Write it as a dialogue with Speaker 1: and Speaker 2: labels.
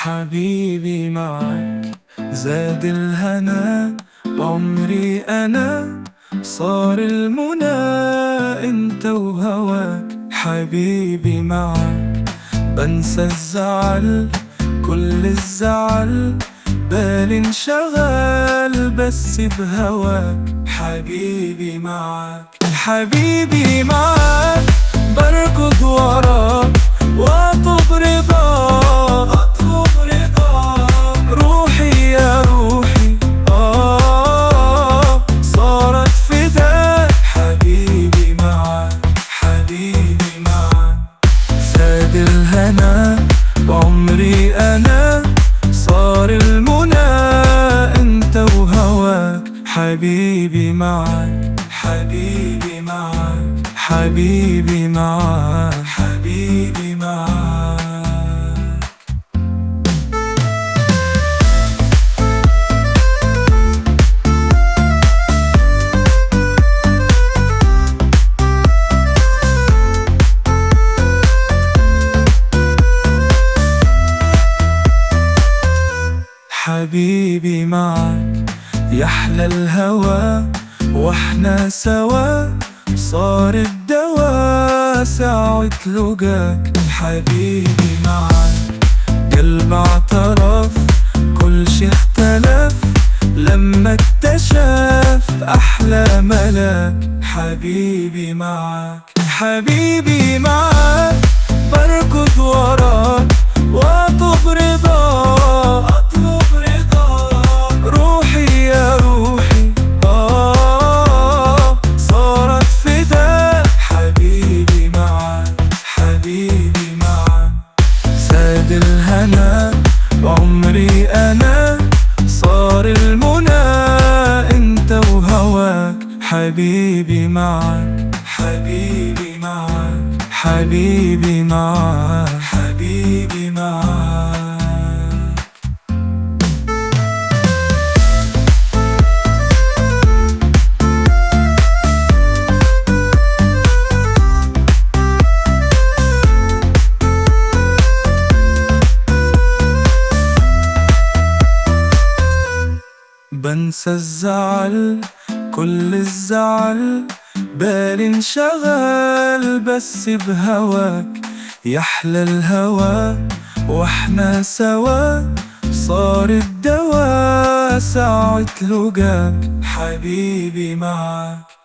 Speaker 1: حبيبي معاك زاد الهنا، عمري أنا صار المنى، انت وهواك حبيبي معاك. بنسى الزعل كل الزعل، بالي انشغل بس بهواك حبيبي معاك. حبيبي معاك بركض وراك واطلب رضاك، روحي يا روحي صارت فداك حبيبي معاك. حبيبي معاك زاد الهنا، بعمري أنا صار المنى، انت وهواك حبيبي معاك. حبيبي معاك حبيبي معاك حبيبي معاك. حبيبي معاك يحلى الهوى واحنا سوا، صار الدوا ساعة لقاك حبيبي معاك. قلب اعترف كل شي اختلف لما اكتشف أحلى ملاك حبيبي معاك. حبيبي معاك بركض وراك واطلب رضاك، روحي يا روحي صارت فداك حبيبي معاك. حبيبي معاك زاد الهنا، بعمري أنا صار المنى، انت وهواك حبيبي معاك. حبيبي معاك حبيبي معاك حبيبي معاك. بنسى الزعل كل الزعل، بالي انشغل بس بهواك. يحلى الهوى واحنا سوا، صار الدوا ساعة لقاك حبيبي معاك.